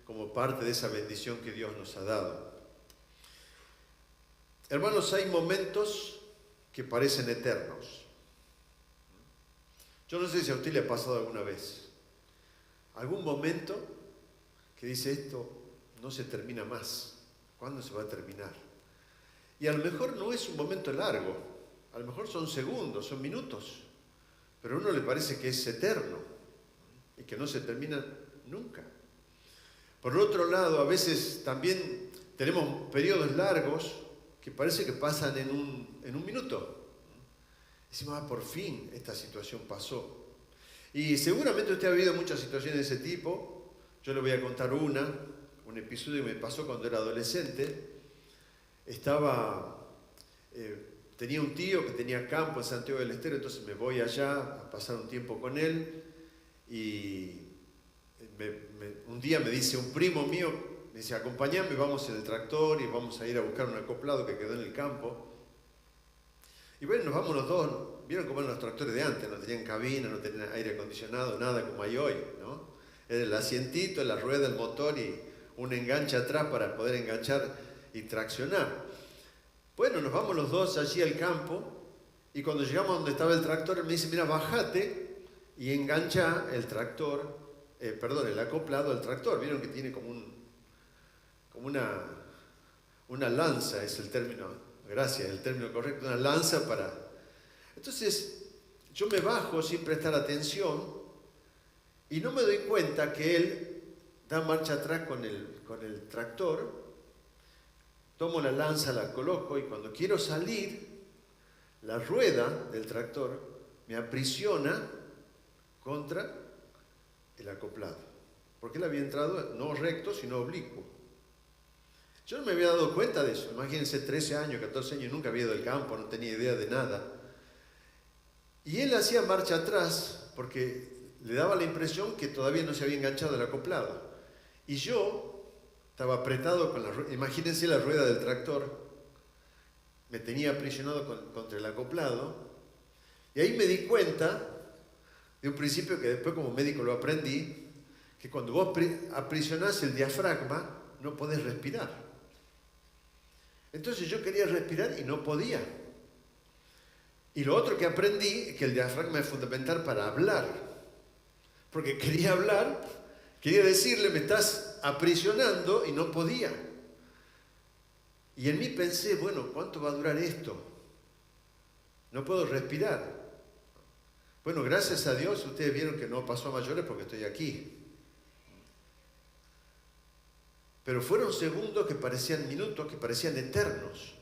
como parte de esa bendición que Dios nos ha dado. Hermanos, hay momentos que parecen eternos. Yo no sé si a usted le ha pasado alguna vez. Algún momento que dice esto no se termina más. ¿Cuándo se va a terminar? Y a lo mejor no es un momento largo. A lo mejor son segundos, son minutos. Pero a uno le parece que es eterno y que no se termina nunca. Por otro lado, a veces también tenemos periodos largos que parece que pasan en un minuto. Decimos, por fin esta situación pasó. Y seguramente usted ha vivido muchas situaciones de ese tipo. Yo le voy a contar un episodio que me pasó cuando era adolescente. Tenía un tío que tenía campo en Santiago del Estero, entonces me voy allá a pasar un tiempo con él. Y un día me dice un primo mío, me dice, acompáñame, vamos en el tractor y vamos a ir a buscar un acoplado que quedó en el campo. Y bueno, nos vamos los dos. Vieron cómo eran los tractores de antes, no tenían cabina, no tenían aire acondicionado, nada como hay hoy, ¿no? Era el asientito, la rueda, el motor y un enganche atrás para poder enganchar y traccionar. Bueno, nos vamos los dos allí al campo y cuando llegamos donde estaba el tractor, él me dice, mira, bájate y engancha el tractor, el acoplado al tractor. Vieron que tiene como una lanza, es el término, gracias, el término correcto, una lanza para... Entonces, yo me bajo sin prestar atención y no me doy cuenta que él da marcha atrás con el tractor, tomo la lanza, la coloco y cuando quiero salir, la rueda del tractor me aprisiona contra el acoplado, porque él había entrado no recto, sino oblicuo. Yo no me había dado cuenta de eso. Imagínense, 13 años, 14 años, nunca había ido al campo, no tenía idea de nada. Y él hacía marcha atrás porque le daba la impresión que todavía no se había enganchado el acoplado. Y yo estaba apretado con la rueda. Imagínense la rueda del tractor. Me tenía aprisionado contra el acoplado. Y ahí me di cuenta de un principio que después como médico lo aprendí, que cuando vos aprisionás el diafragma, no podés respirar. Entonces yo quería respirar y no podía. Y lo otro que aprendí es que el diafragma es fundamental para hablar. Porque quería hablar, quería decirle, me estás aprisionando y no podía. Y en mí pensé, bueno, ¿cuánto va a durar esto? No puedo respirar. Bueno, gracias a Dios, ustedes vieron que no pasó a mayores porque estoy aquí. Pero fueron segundos que parecían minutos, que parecían eternos.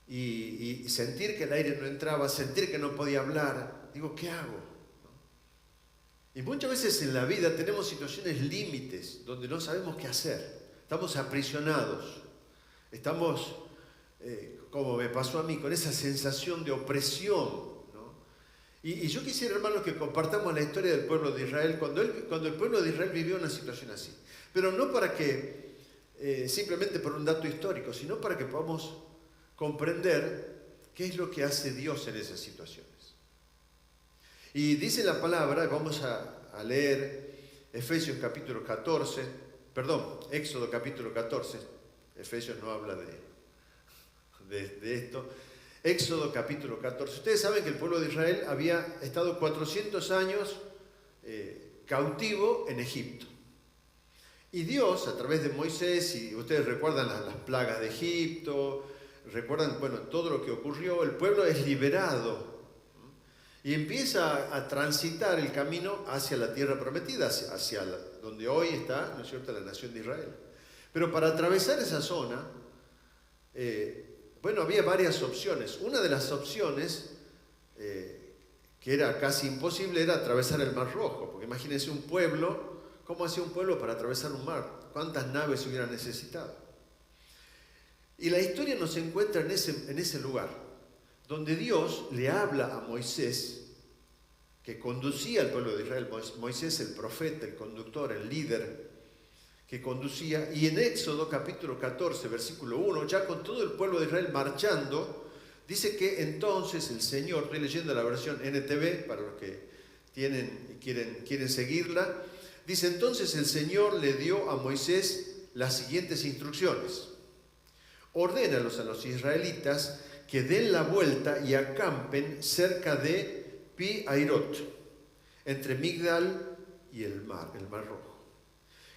Y sentir que el aire no entraba, sentir que no podía hablar, digo, ¿qué hago? Y muchas veces en la vida tenemos situaciones límites donde no sabemos qué hacer. Estamos aprisionados, estamos, como me pasó a mí, con esa sensación de opresión, ¿no? Y yo quisiera, hermanos, que compartamos la historia del pueblo de Israel cuando el pueblo de Israel vivió una situación así. Pero no para que, simplemente por un dato histórico, sino para que podamos comprender qué es lo que hace Dios en esas situaciones. Y dice la palabra, vamos a leer Éxodo capítulo 14, Efesios no habla de esto. Éxodo capítulo 14. Ustedes saben que el pueblo de Israel había estado 400 años cautivo en Egipto. Y Dios, a través de Moisés, y ustedes recuerdan las plagas de Egipto, recuerdan, todo lo que ocurrió, el pueblo es liberado y empieza a transitar el camino hacia la tierra prometida, hacia donde hoy está, ¿no es cierto?, la nación de Israel. Pero para atravesar esa zona, había varias opciones. Una de las opciones, que era casi imposible, era atravesar el Mar Rojo, porque imagínense un pueblo, ¿cómo hacía un pueblo para atravesar un mar? ¿Cuántas naves se hubieran necesitado? Y la historia nos encuentra en ese lugar, donde Dios le habla a Moisés, que conducía al pueblo de Israel. Moisés, el profeta, el conductor, el líder, que conducía. Y en Éxodo capítulo 14, versículo 1, ya con todo el pueblo de Israel marchando, dice que entonces el Señor, estoy leyendo la versión NTV, para los que quieren seguirla, Dice, entonces el Señor le dio a Moisés las siguientes instrucciones. Ordénalos a los israelitas que den la vuelta y acampen cerca de Pi-Hairot, entre Migdal y el Mar Rojo.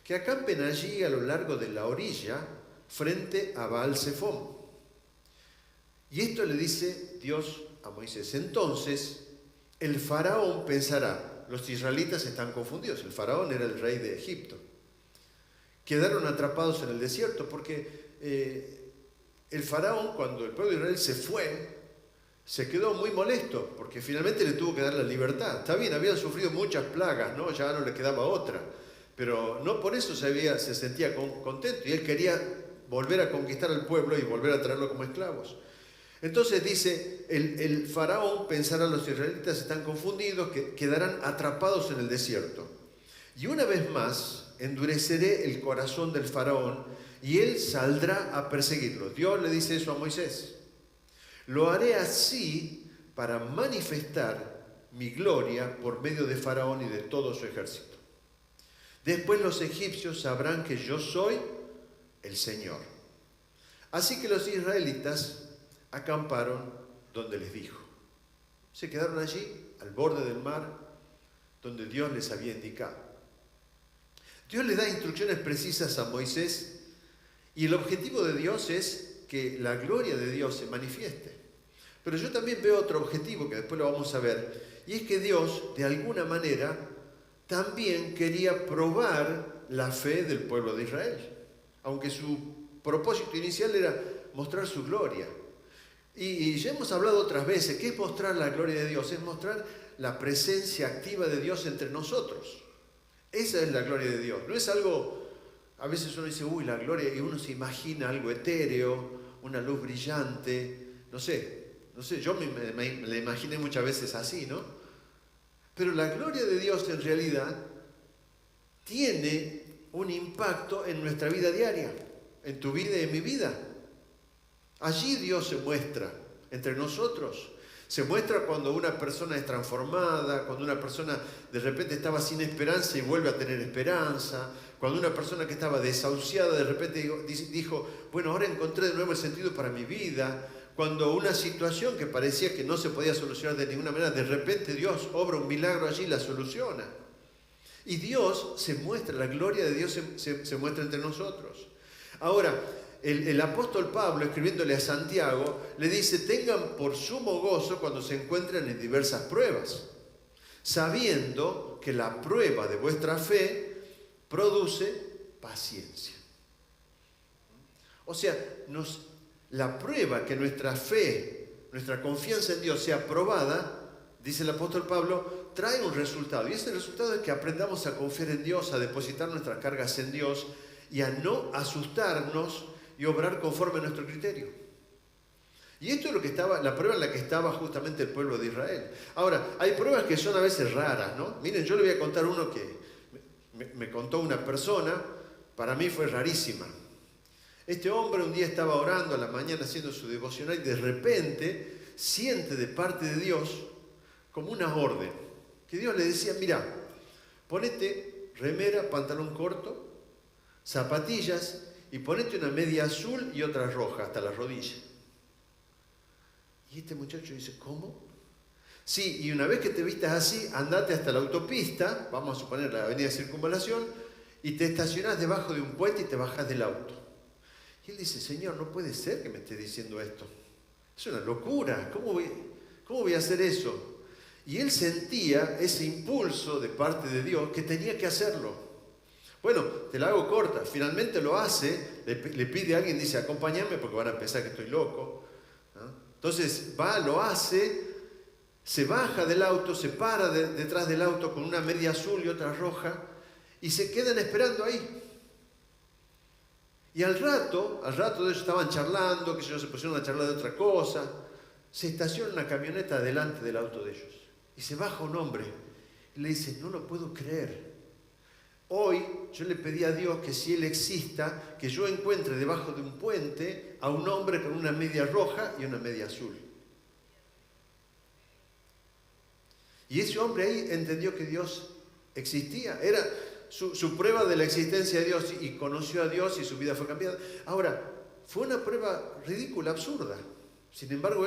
Que acampen allí a lo largo de la orilla, frente a Baal-Zephón. Y esto le dice Dios a Moisés. Entonces el faraón pensará, los israelitas están confundidos, el faraón era el rey de Egipto. Quedaron atrapados en el desierto porque el faraón, cuando el pueblo de Israel se fue, se quedó muy molesto porque finalmente le tuvo que dar la libertad. Está bien, habían sufrido muchas plagas, ¿no? Ya no le quedaba otra, pero no por eso se sentía contento y él quería volver a conquistar al pueblo y volver a traerlo como esclavos. Entonces dice, el faraón pensará, los israelitas están confundidos, que quedarán atrapados en el desierto. Y una vez más, endureceré el corazón del faraón y él saldrá a perseguirlos. Dios le dice eso a Moisés. Lo haré así para manifestar mi gloria por medio de Faraón y de todo su ejército. Después los egipcios sabrán que yo soy el Señor. Así que los israelitas acamparon donde les dijo. Se quedaron allí, al borde del mar, donde Dios les había indicado. Dios le da instrucciones precisas a Moisés y el objetivo de Dios es que la gloria de Dios se manifieste. Pero yo también veo otro objetivo que después lo vamos a ver, y es que Dios, de alguna manera, también quería probar la fe del pueblo de Israel, aunque su propósito inicial era mostrar su gloria. Y ya hemos hablado otras veces, ¿qué es mostrar la gloria de Dios? Es mostrar la presencia activa de Dios entre nosotros. Esa es la gloria de Dios. No es algo, a veces uno dice, uy, la gloria, y uno se imagina algo etéreo, una luz brillante, no sé, yo me la imaginé muchas veces así, ¿no? Pero la gloria de Dios en realidad tiene un impacto en nuestra vida diaria, en tu vida y en mi vida. Allí Dios se muestra entre nosotros. Se muestra cuando una persona es transformada, cuando una persona de repente estaba sin esperanza y vuelve a tener esperanza, cuando una persona que estaba desahuciada de repente dijo, bueno, ahora encontré de nuevo el sentido para mi vida. Cuando una situación que parecía que no se podía solucionar de ninguna manera, de repente Dios obra un milagro allí y la soluciona. Y Dios se muestra, la gloria de Dios se muestra entre nosotros. Ahora, el apóstol Pablo, escribiéndole a Santiago, le dice, tengan por sumo gozo cuando se encuentren en diversas pruebas, sabiendo que la prueba de vuestra fe produce paciencia. O sea, la prueba que nuestra fe, nuestra confianza en Dios sea probada, dice el apóstol Pablo, trae un resultado. Y ese resultado es que aprendamos a confiar en Dios, a depositar nuestras cargas en Dios y a no asustarnos y obrar conforme a nuestro criterio. Y esto es la prueba en la que estaba justamente el pueblo de Israel. Ahora, hay pruebas que son a veces raras, ¿no? Miren, yo le voy a contar uno que me contó una persona, para mí fue rarísima. Este hombre un día estaba orando a la mañana haciendo su devocional y de repente siente de parte de Dios como una orden. Que Dios le decía, mira, ponete remera, pantalón corto, zapatillas y ponete una media azul y otra roja hasta la rodilla. Y este muchacho dice, ¿cómo? Sí, y una vez que te vistas así, andate hasta la autopista, vamos a suponer la avenida Circunvalación, y te estacionás debajo de un puente y te bajás del auto. Y él dice, Señor, no puede ser que me estés diciendo esto. Es una locura, ¿cómo voy a hacer eso? Y él sentía ese impulso de parte de Dios que tenía que hacerlo. Bueno, te la hago corta, finalmente lo hace, le pide a alguien, dice, acompáñame porque van a pensar que estoy loco, ¿no? Entonces va, lo hace, se baja del auto, se para detrás del auto con una media azul y otra roja y se quedan esperando ahí. Y al rato de ellos estaban charlando, que ellos se pusieron a charlar de otra cosa, se estaciona una camioneta delante del auto de ellos y se baja un hombre y le dice, no lo puedo creer. Hoy yo le pedí a Dios que si Él exista, que yo encuentre debajo de un puente a un hombre con una media roja y una media azul. Y ese hombre ahí entendió que Dios existía. su prueba de la existencia de Dios y conoció a Dios y su vida fue cambiada. Ahora, fue una prueba ridícula, absurda. Sin embargo,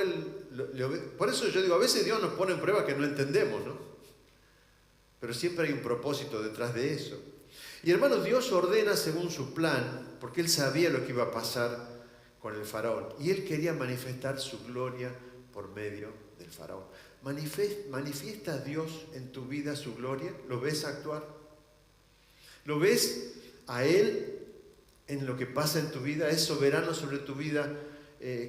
por eso yo digo, a veces Dios nos pone en prueba que no entendemos, ¿no? Pero siempre hay un propósito detrás de eso. Y hermanos, Dios ordena según su plan, porque Él sabía lo que iba a pasar con el faraón. Y Él quería manifestar su gloria por medio del faraón. ¿Manifiesta a Dios en tu vida su gloria? ¿Lo ves actuar? ¿Lo ves a Él en lo que pasa en tu vida? ¿Es soberano sobre tu vida?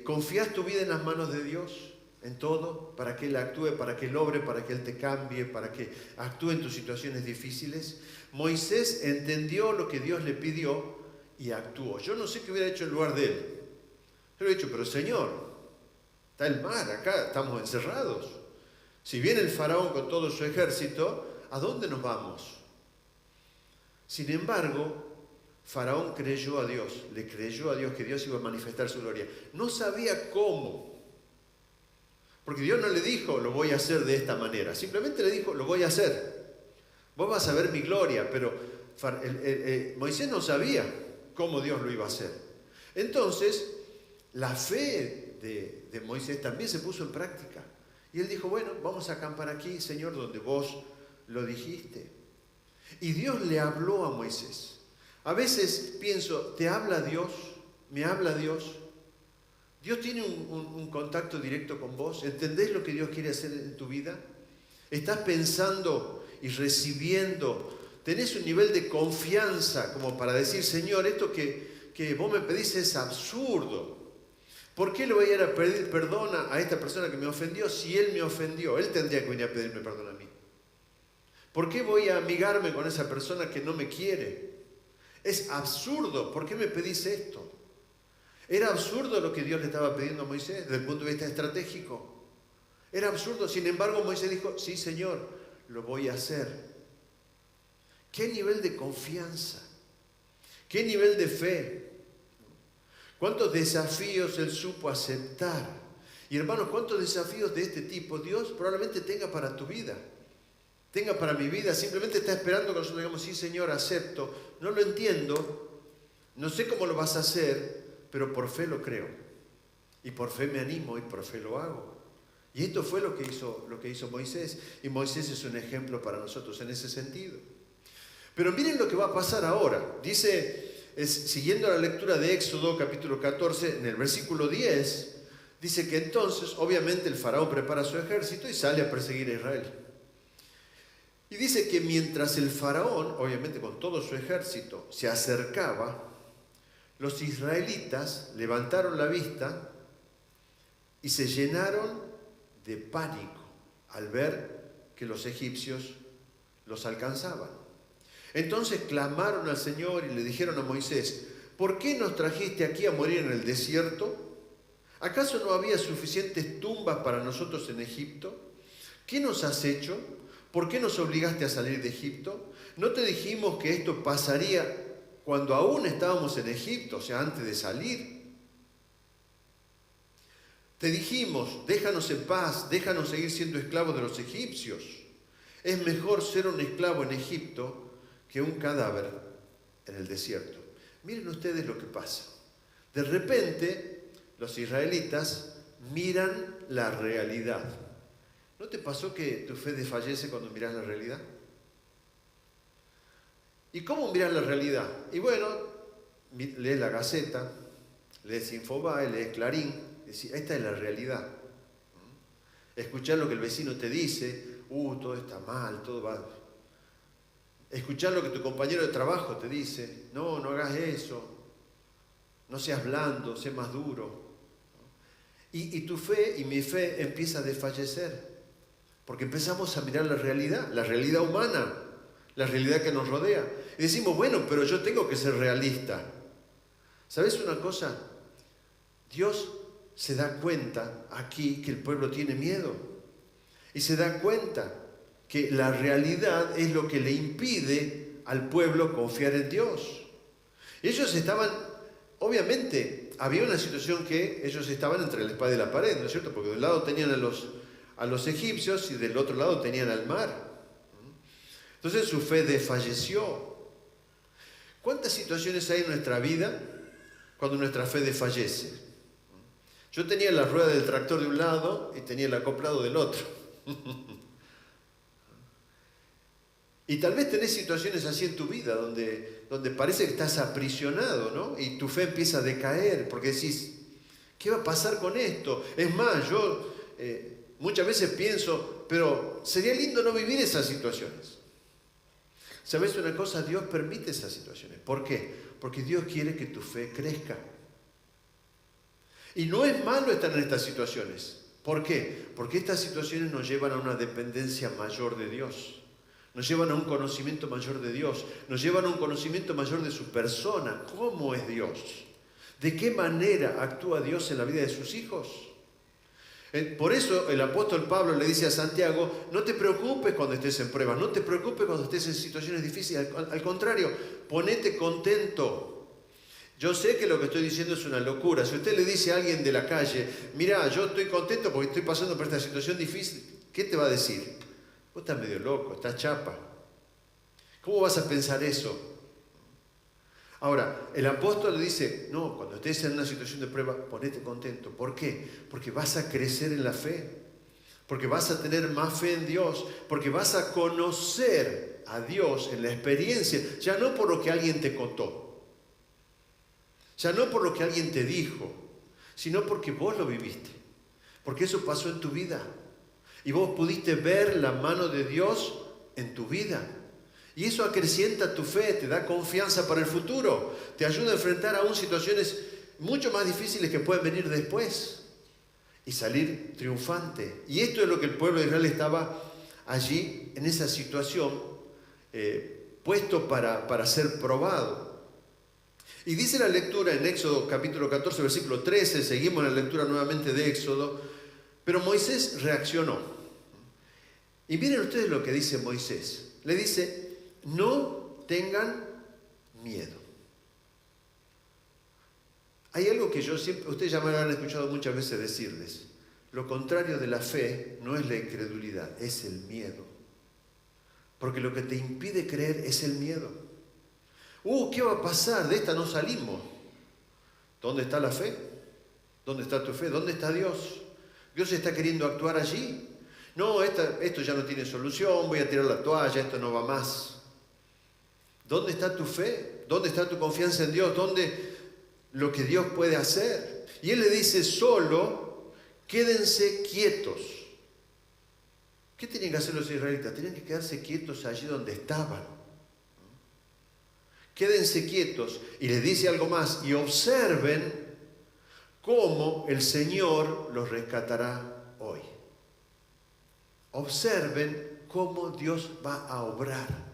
¿Confías tu vida en las manos de Dios? En todo, para que Él actúe, para que Él obre, para que Él te cambie, para que actúe en tus situaciones difíciles. Moisés entendió lo que Dios le pidió y actuó. Yo no sé qué hubiera hecho en lugar de él. Yo le he dicho, pero Señor, está el mar, acá estamos encerrados. Si viene el faraón con todo su ejército, ¿a dónde nos vamos? Sin embargo, Faraón creyó a Dios, le creyó a Dios que Dios iba a manifestar su gloria. No sabía cómo. Porque Dios no le dijo, lo voy a hacer de esta manera. Simplemente le dijo, lo voy a hacer. Vos vas a ver mi gloria. Pero Moisés no sabía cómo Dios lo iba a hacer. Entonces, la fe de Moisés también se puso en práctica. Y él dijo, bueno, vamos a acampar aquí, Señor, donde vos lo dijiste. Y Dios le habló a Moisés. A veces pienso, ¿te habla Dios? ¿Me habla Dios? ¿Dios tiene un contacto directo con vos? ¿Entendés lo que Dios quiere hacer en tu vida? ¿Estás pensando y recibiendo? ¿Tenés un nivel de confianza como para decir, Señor, esto que vos me pedís es absurdo? ¿Por qué le voy a ir a pedir perdón a esta persona que me ofendió si él me ofendió? Él tendría que venir a pedirme perdón a mí. ¿Por qué voy a amigarme con esa persona que no me quiere? Es absurdo. ¿Por qué me pedís esto? Era absurdo lo que Dios le estaba pidiendo a Moisés desde el punto de vista estratégico. Era absurdo. Sin embargo, Moisés dijo, sí, Señor, lo voy a hacer. ¿Qué nivel de confianza? ¿Qué nivel de fe? ¿Cuántos desafíos él supo aceptar? Y hermanos, ¿cuántos desafíos de este tipo Dios probablemente tenga para tu vida? Tenga para mi vida. Simplemente está esperando que nosotros digamos, sí, Señor, acepto. No lo entiendo. No sé cómo lo vas a hacer, pero por fe lo creo. Y por fe me animo y por fe lo hago. Y esto fue lo que hizo Moisés. Y Moisés es un ejemplo para nosotros en ese sentido. Pero miren lo que va a pasar ahora. Dice, siguiendo la lectura de Éxodo capítulo 14, en el versículo 10, dice que entonces, obviamente, el faraón prepara su ejército y sale a perseguir a Israel. Y dice que mientras el faraón, obviamente con todo su ejército, se acercaba, los israelitas levantaron la vista y se llenaron de pánico al ver que los egipcios los alcanzaban. Entonces clamaron al Señor y le dijeron a Moisés, ¿por qué nos trajiste aquí a morir en el desierto? ¿Acaso no había suficientes tumbas para nosotros en Egipto? ¿Qué nos has hecho? ¿Por qué nos obligaste a salir de Egipto? ¿No te dijimos que esto pasaría cuando aún estábamos en Egipto, o sea, antes de salir? Te dijimos, déjanos en paz, déjanos seguir siendo esclavos de los egipcios. Es mejor ser un esclavo en Egipto que un cadáver en el desierto. Miren ustedes lo que pasa. De repente, los israelitas miran la realidad. ¿No te pasó que tu fe desfallece cuando miras la realidad? ¿Y cómo miras la realidad? Y bueno, lees la Gaceta, lees Infobae, lees Clarín, decís, esta es la realidad. Escuchar lo que el vecino te dice, todo está mal, todo va. Escuchar lo que tu compañero de trabajo te dice, no hagas eso, no seas blando, sé más duro. Y tu fe y mi fe empieza a desfallecer, porque empezamos a mirar la realidad humana, la realidad que nos rodea. Y decimos, bueno, pero yo tengo que ser realista. ¿Sabes una cosa? Dios se da cuenta aquí que el pueblo tiene miedo. Y se da cuenta que la realidad es lo que le impide al pueblo confiar en Dios. Ellos estaban, obviamente, había una situación que ellos estaban entre la espada y la pared, ¿no es cierto? Porque de un lado tenían a los egipcios y del otro lado tenían al mar. Entonces su fe desfalleció. ¿Cuántas situaciones hay en nuestra vida cuando nuestra fe desfallece? Yo tenía la rueda del tractor de un lado y tenía el acoplado del otro. Y tal vez tenés situaciones así en tu vida donde parece que estás aprisionado, ¿no? Y tu fe empieza a decaer porque decís, ¿qué va a pasar con esto? Es más, yo muchas veces pienso, pero sería lindo no vivir esas situaciones. ¿Sabes una cosa? Dios permite esas situaciones. ¿Por qué? Porque Dios quiere que tu fe crezca. Y no es malo estar en estas situaciones. ¿Por qué? Porque estas situaciones nos llevan a una dependencia mayor de Dios. Nos llevan a un conocimiento mayor de Dios. Nos llevan a un conocimiento mayor de su persona. ¿Cómo es Dios? ¿De qué manera actúa Dios en la vida de sus hijos? Por eso el apóstol Pablo le dice a Santiago, no te preocupes cuando estés en pruebas, no te preocupes cuando estés en situaciones difíciles. Al contrario, ponete contento. Yo sé que lo que estoy diciendo es una locura. Si usted le dice a alguien de la calle, mira, yo estoy contento porque estoy pasando por esta situación difícil, ¿qué te va a decir? Vos estás medio loco, estás chapa. ¿Cómo vas a pensar eso? Ahora, el apóstol le dice, no, cuando estés en una situación de prueba, ponete contento. ¿Por qué? Porque vas a crecer en la fe, porque vas a tener más fe en Dios, porque vas a conocer a Dios en la experiencia, ya no por lo que alguien te contó, ya no por lo que alguien te dijo, sino porque vos lo viviste, porque eso pasó en tu vida y vos pudiste ver la mano de Dios en tu vida. Y eso acrecienta tu fe, te da confianza para el futuro, te ayuda a enfrentar aún situaciones mucho más difíciles que pueden venir después y salir triunfante. Y esto es lo que el pueblo de Israel estaba allí, en esa situación, puesto para ser probado. Y dice la lectura en Éxodo capítulo 14, versículo 13, seguimos la lectura nuevamente de Éxodo, pero Moisés reaccionó. Y miren ustedes lo que dice Moisés. Le dice, no tengan miedo. Hay algo que yo siempre, ustedes ya me lo han escuchado muchas veces decirles. Lo contrario de la fe no es la incredulidad, es el miedo. Porque lo que te impide creer es el miedo. ¿Qué va a pasar? De esta no salimos. ¿Dónde está la fe? ¿Dónde está tu fe? ¿Dónde está Dios? ¿Dios está queriendo actuar allí? No, esto ya no tiene solución, voy a tirar la toalla, esto no va más. ¿Dónde está tu fe? ¿Dónde está tu confianza en Dios? ¿Dónde lo que Dios puede hacer? Y Él le dice, solo quédense quietos. ¿Qué tenían que hacer los israelitas? Tenían que quedarse quietos allí donde estaban. Quédense quietos. Y les dice algo más. Y observen cómo el Señor los rescatará hoy. Observen cómo Dios va a obrar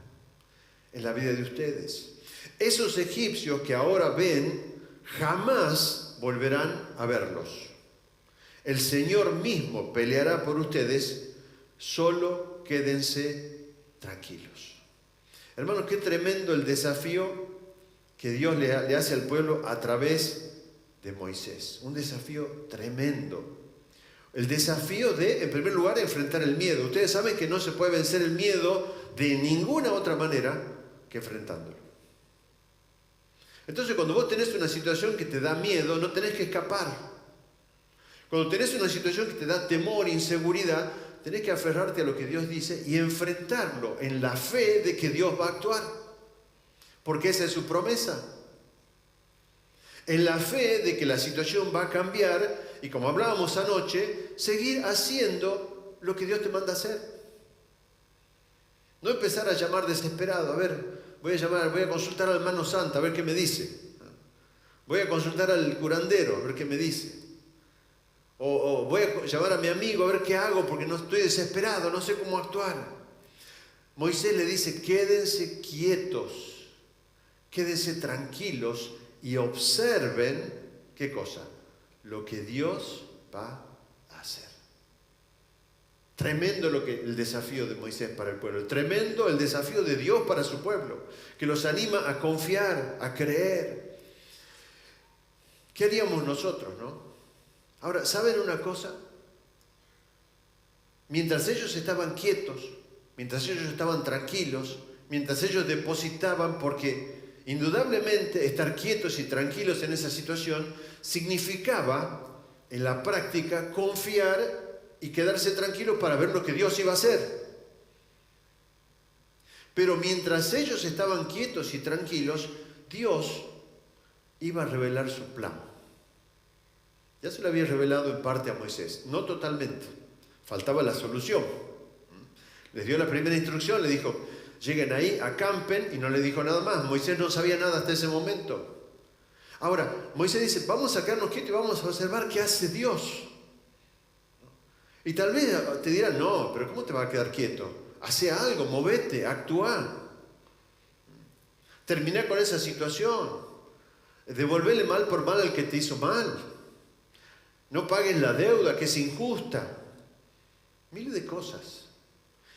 en la vida de ustedes. Esos egipcios que ahora ven, jamás volverán a verlos. El Señor mismo peleará por ustedes, solo quédense tranquilos. Hermanos, qué tremendo el desafío que Dios le hace al pueblo a través de Moisés. Un desafío tremendo. El desafío de, en primer lugar, enfrentar el miedo. Ustedes saben que no se puede vencer el miedo de ninguna otra manera que enfrentándolo. Entonces, cuando vos tenés una situación que te da miedo, no tenés que escapar. Cuando tenés una situación que te da temor, inseguridad, tenés que aferrarte a lo que Dios dice y enfrentarlo en la fe de que Dios va a actuar. Porque esa es su promesa. En la fe de que la situación va a cambiar y, como hablábamos anoche, seguir haciendo lo que Dios te manda hacer. No empezar a llamar desesperado. A ver, voy a consultar al hermano Santa, a ver qué me dice. Voy a consultar al curandero, a ver qué me dice. O voy a llamar a mi amigo, a ver qué hago, porque no estoy desesperado, no sé cómo actuar. Moisés le dice, quédense quietos, quédense tranquilos y observen, ¿qué cosa? Lo que Dios va a hacer. Tremendo el desafío de Moisés para el pueblo. Tremendo el desafío de Dios para su pueblo, que los anima a confiar, a creer. ¿Qué haríamos nosotros, no? Ahora, ¿saben una cosa? Mientras ellos estaban quietos, mientras ellos estaban tranquilos, mientras ellos depositaban, porque indudablemente estar quietos y tranquilos en esa situación significaba, en la práctica, confiar y quedarse tranquilos para ver lo que Dios iba a hacer. Pero mientras ellos estaban quietos y tranquilos, Dios iba a revelar su plan. Ya se lo había revelado en parte a Moisés, no totalmente. Faltaba la solución. Les dio la primera instrucción, le dijo, lleguen ahí, acampen, y no le dijo nada más. Moisés no sabía nada hasta ese momento. Ahora, Moisés dice, vamos a quedarnos quietos y vamos a observar qué hace Dios. Y tal vez te dirán, no, pero ¿cómo te vas a quedar quieto? Hace algo, movete, actúa. Termina con esa situación. Devolverle mal por mal al que te hizo mal. No pagues la deuda que es injusta. Miles de cosas.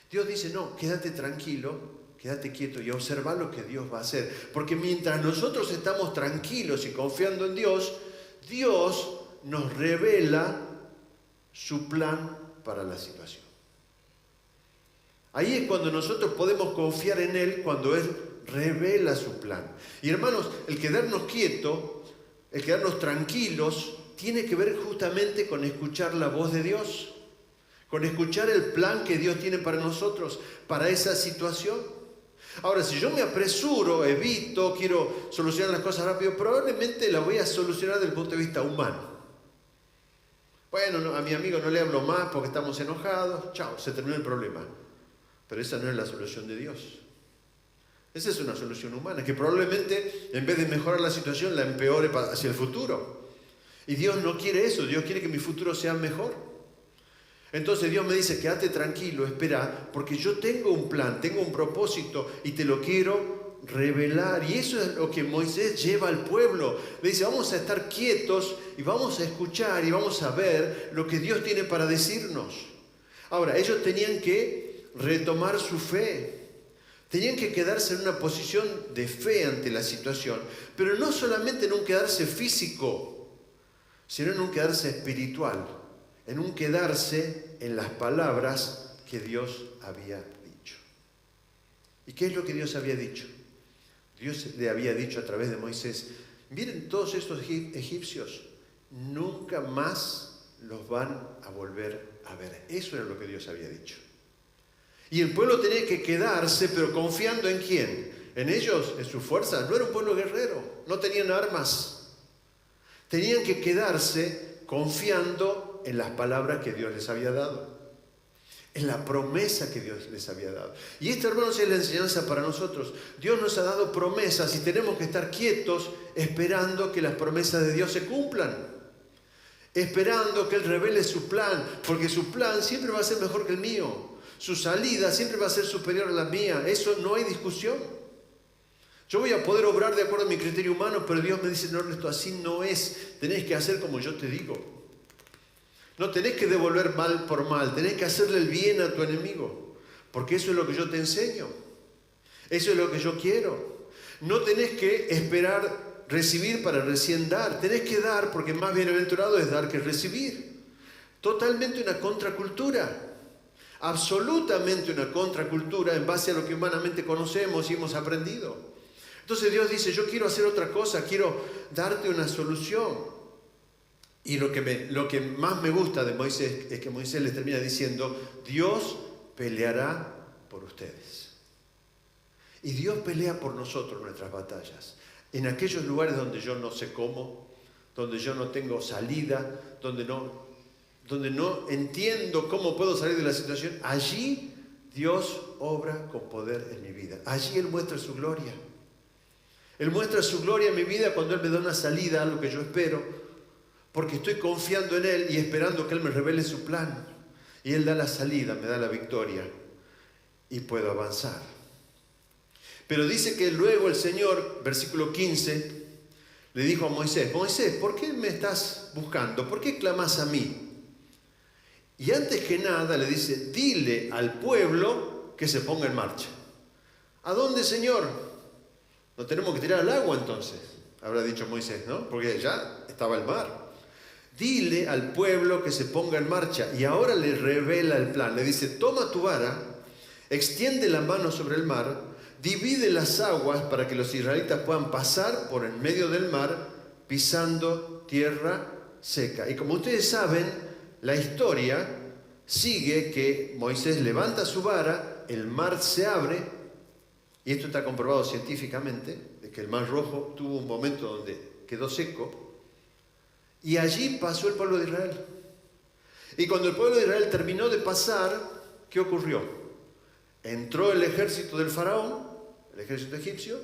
Dios dice, no, quédate tranquilo, quédate quieto y observa lo que Dios va a hacer. Porque mientras nosotros estamos tranquilos y confiando en Dios, Dios nos revela su plan para la situación. Ahí es cuando nosotros podemos confiar en Él, cuando Él revela su plan. Y hermanos, el quedarnos quietos, el quedarnos tranquilos, tiene que ver justamente con escuchar la voz de Dios, con escuchar el plan que Dios tiene para nosotros, para esa situación. Ahora, si yo me apresuro, evito, quiero solucionar las cosas rápido, probablemente la voy a solucionar desde el punto de vista humano. Bueno, no, a mi amigo no le hablo más porque estamos enojados, chao, se terminó el problema. Pero esa no es la solución de Dios. Esa es una solución humana, que probablemente en vez de mejorar la situación, la empeore hacia el futuro. Y Dios no quiere eso, Dios quiere que mi futuro sea mejor. Entonces Dios me dice, quédate tranquilo, espera, porque yo tengo un plan, tengo un propósito y te lo quiero revelar. Y eso es lo que Moisés lleva al pueblo. Le dice, vamos a estar quietos y vamos a escuchar y vamos a ver lo que Dios tiene para decirnos. Ahora, ellos tenían que retomar su fe. Tenían que quedarse en una posición de fe ante la situación, pero no solamente en un quedarse físico, sino en un quedarse espiritual, en un quedarse en las palabras que Dios había dicho. ¿Y qué es lo que Dios había dicho? Dios le había dicho a través de Moisés, miren todos estos egipcios, nunca más los van a volver a ver. Eso era lo que Dios había dicho. Y el pueblo tenía que quedarse, pero confiando ¿en quién? En ellos, en sus fuerzas. No era un pueblo guerrero, no tenían armas. Tenían que quedarse confiando en las palabras que Dios les había dado, en la promesa que Dios les había dado. Y esto, hermanos, es la enseñanza para nosotros. Dios nos ha dado promesas y tenemos que estar quietos esperando que las promesas de Dios se cumplan. Esperando que Él revele su plan, porque su plan siempre va a ser mejor que el mío. Su salida siempre va a ser superior a la mía. Eso no hay discusión. Yo voy a poder obrar de acuerdo a mi criterio humano, pero Dios me dice, no, esto así no es. Tenés que hacer como yo te digo. No tenés que devolver mal por mal. Tenés que hacerle el bien a tu enemigo. Porque eso es lo que yo te enseño. Eso es lo que yo quiero. No tenés que esperar recibir para recién dar. Tenés que dar porque más bienaventurado es dar que recibir. Totalmente una contracultura. Absolutamente una contracultura en base a lo que humanamente conocemos y hemos aprendido. Entonces Dios dice, yo quiero hacer otra cosa, quiero darte una solución. Y lo que más me gusta de Moisés es que Moisés les termina diciendo, Dios peleará por ustedes. Y Dios pelea por nosotros nuestras batallas. En aquellos lugares donde yo no sé cómo, donde yo no tengo salida, donde no entiendo cómo puedo salir de la situación, allí Dios obra con poder en mi vida. Allí Él muestra su gloria. Él muestra su gloria en mi vida cuando Él me da una salida a lo que yo espero, porque estoy confiando en Él y esperando que Él me revele su plan. Y Él da la salida, me da la victoria y puedo avanzar. Pero dice que luego el Señor, versículo 15, le dijo a Moisés, Moisés, ¿por qué me estás buscando? ¿Por qué clamas a mí? Y antes que nada le dice, dile al pueblo que se ponga en marcha. ¿A dónde, Señor? ¿No tenemos que tirar al agua entonces? Habrá dicho Moisés, ¿no? Porque ya estaba el mar. Dile al pueblo que se ponga en marcha. Y ahora le revela el plan. Le dice, toma tu vara, extiende la mano sobre el mar, divide las aguas para que los israelitas puedan pasar por el medio del mar pisando tierra seca. Y como ustedes saben, la historia sigue que Moisés levanta su vara, el mar se abre, y esto está comprobado científicamente, de que el Mar Rojo tuvo un momento donde quedó seco, y allí pasó el pueblo de Israel. Y cuando el pueblo de Israel terminó de pasar, ¿qué ocurrió? Entró el ejército del faraón, el ejército egipcio,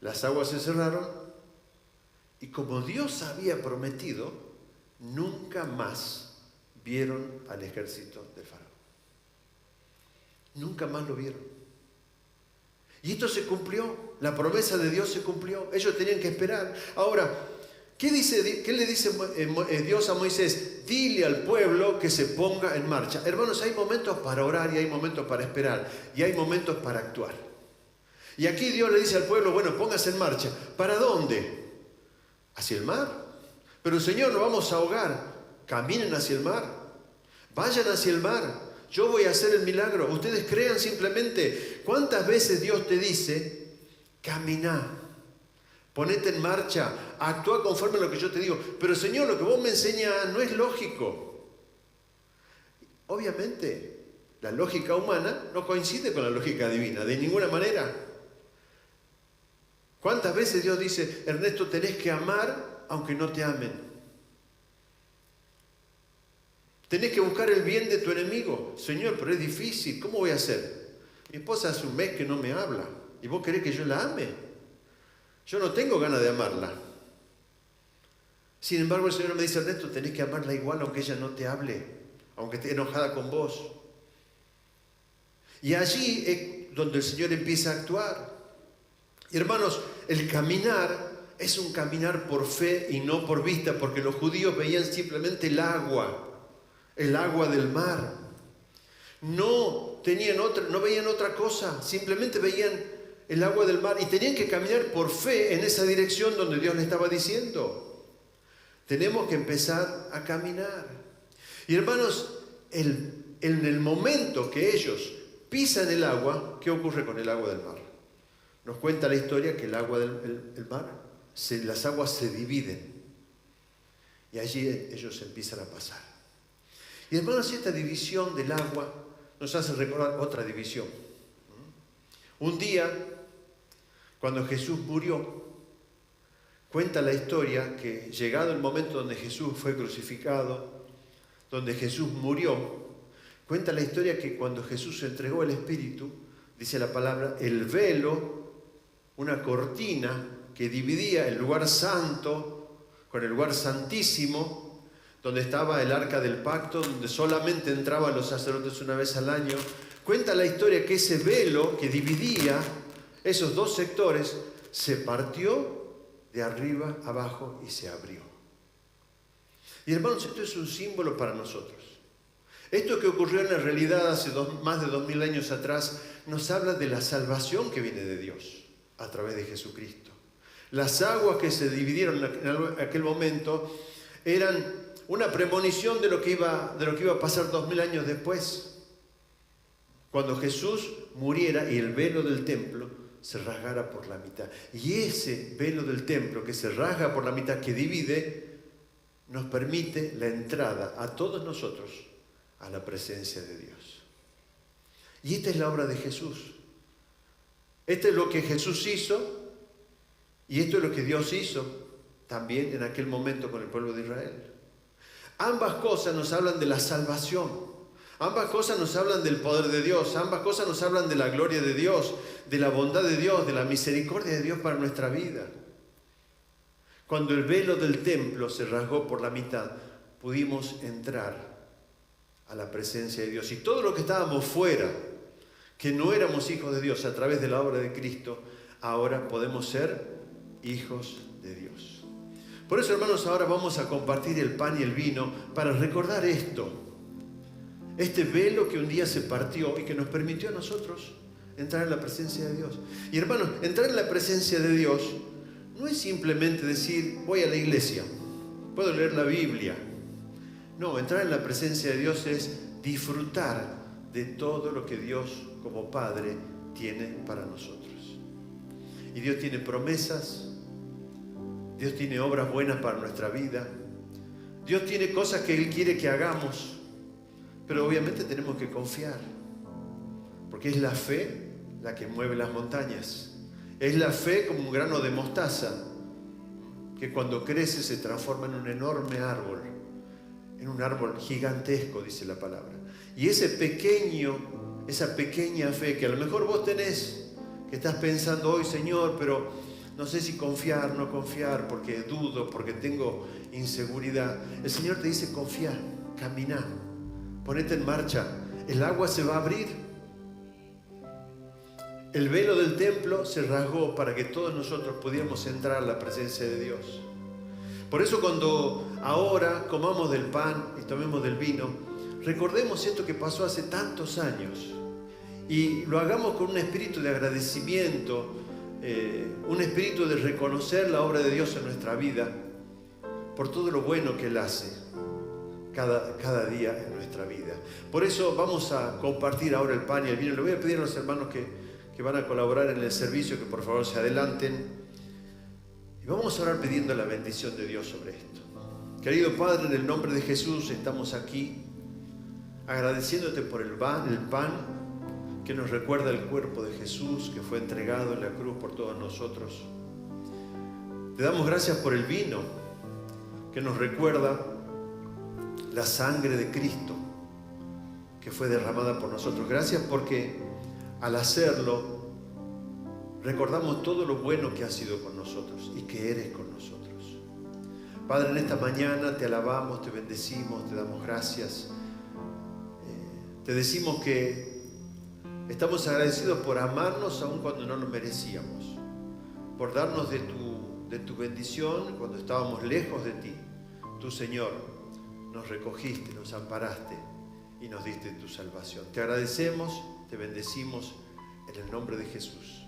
las aguas se cerraron, y como Dios había prometido, nunca más vieron al ejército del faraón. Nunca más lo vieron. Y esto se cumplió, la promesa de Dios se cumplió, ellos tenían que esperar. Ahora, ¿qué le dice Dios a Moisés? Dile al pueblo que se ponga en marcha. Hermanos, hay momentos para orar y hay momentos para esperar y hay momentos para actuar. Y aquí Dios le dice al pueblo, bueno, póngase en marcha. ¿Para dónde? ¿Hacia el mar? Pero Señor, nos vamos a ahogar. Caminen hacia el mar. Vayan hacia el mar. Yo voy a hacer el milagro. Ustedes crean simplemente. ¿Cuántas veces Dios te dice, camina, ponete en marcha, actúa conforme a lo que yo te digo? Pero Señor, lo que vos me enseñas no es lógico. Obviamente, la lógica humana no coincide con la lógica divina, de ninguna manera. ¿Cuántas veces Dios dice, Ernesto, tenés que amar aunque no te amen? Tenés que buscar el bien de tu enemigo. Señor, pero es difícil, ¿cómo voy a hacer? Mi esposa hace un mes que no me habla y vos querés que yo la ame. Yo no tengo ganas de amarla. Sin embargo, el Señor me dice, Ernesto, tenés que amarla igual aunque ella no te hable, aunque esté enojada con vos. Y allí es donde el Señor empieza a actuar. Y hermanos, el caminar es un caminar por fe y no por vista, porque los judíos veían simplemente el agua del mar. No veían otra cosa, simplemente veían el agua del mar y tenían que caminar por fe en esa dirección donde Dios les estaba diciendo. Tenemos que empezar a caminar. Y hermanos, en el momento que ellos pisan el agua, ¿qué ocurre con el agua del mar? Nos cuenta la historia que el agua del mar, las aguas se dividen y allí ellos empiezan a pasar. Y hermanos, esta división del agua nos hace recordar otra división. Un día, cuando Jesús murió, cuenta la historia que llegado el momento donde Jesús fue crucificado, donde Jesús murió, cuenta la historia que cuando Jesús entregó el Espíritu, dice la palabra, el velo, una cortina que dividía el lugar santo con el lugar santísimo, donde estaba el arca del pacto, donde solamente entraban los sacerdotes una vez al año. Cuenta la historia que ese velo que dividía esos dos sectores se partió de arriba abajo y se abrió. Y hermanos, esto es un símbolo para nosotros. Esto que ocurrió en la realidad hace más de 2000 años atrás nos habla de la salvación que viene de Dios a través de Jesucristo. Las aguas que se dividieron en aquel momento eran una premonición de lo que iba a pasar 2000 años después, cuando Jesús muriera y el velo del templo se rasgara por la mitad. Y ese velo del templo que se rasga por la mitad, que divide, nos permite la entrada a todos nosotros a la presencia de Dios. Y esta es la obra de Jesús. Esto es lo que Jesús hizo y esto es lo que Dios hizo también en aquel momento con el pueblo de Israel. Ambas cosas nos hablan de la salvación. Ambas cosas nos hablan del poder de Dios. Ambas cosas nos hablan de la gloria de Dios, de la bondad de Dios, de la misericordia de Dios para nuestra vida. Cuando el velo del templo se rasgó por la mitad, pudimos entrar a la presencia de Dios. Y todo lo que estábamos fuera, que no éramos hijos de Dios a través de la obra de Cristo, ahora podemos ser hijos de Dios. Por eso, hermanos, ahora vamos a compartir el pan y el vino para recordar esto. Este velo que un día se partió y que nos permitió a nosotros entrar en la presencia de Dios. Y hermanos, entrar en la presencia de Dios no es simplemente decir, voy a la iglesia, puedo leer la Biblia. No, entrar en la presencia de Dios es disfrutar de todo lo que Dios como Padre tiene para nosotros. Y Dios tiene promesas, Dios tiene obras buenas para nuestra vida, Dios tiene cosas que Él quiere que hagamos, pero obviamente tenemos que confiar, porque es la fe la que mueve las montañas. Es la fe como un grano de mostaza, que cuando crece se transforma en un enorme árbol, en un árbol gigantesco, dice la palabra. Y esa pequeña fe que a lo mejor vos tenés, que estás pensando hoy, Señor, pero no sé si confiar, no confiar, porque dudo, porque tengo inseguridad. El Señor te dice, confía, camina, ponete en marcha. El agua se va a abrir. El velo del templo se rasgó para que todos nosotros pudiéramos entrar a la presencia de Dios. Por eso cuando ahora comamos del pan y tomemos del vino, recordemos esto que pasó hace tantos años y lo hagamos con un espíritu de agradecimiento, un espíritu de reconocer la obra de Dios en nuestra vida por todo lo bueno que Él hace cada día en nuestra vida. Por eso vamos a compartir ahora el pan y el vino. Le voy a pedir a los hermanos que van a colaborar en el servicio que por favor se adelanten. Y vamos a orar pidiendo la bendición de Dios sobre esto. Querido Padre, en el nombre de Jesús estamos aquí agradeciéndote por el pan que nos recuerda el cuerpo de Jesús que fue entregado en la cruz por todos nosotros. Te damos gracias por el vino que nos recuerda la sangre de Cristo que fue derramada por nosotros. Gracias porque al hacerlo recordamos todo lo bueno que has sido con nosotros y que eres con nosotros. Padre, en esta mañana te alabamos, te bendecimos, te damos gracias. Te decimos que estamos agradecidos por amarnos aun cuando no lo merecíamos, por darnos de tu bendición cuando estábamos lejos de ti. Tú, Señor, nos recogiste, nos amparaste y nos diste tu salvación. Te agradecemos, te bendecimos en el nombre de Jesús.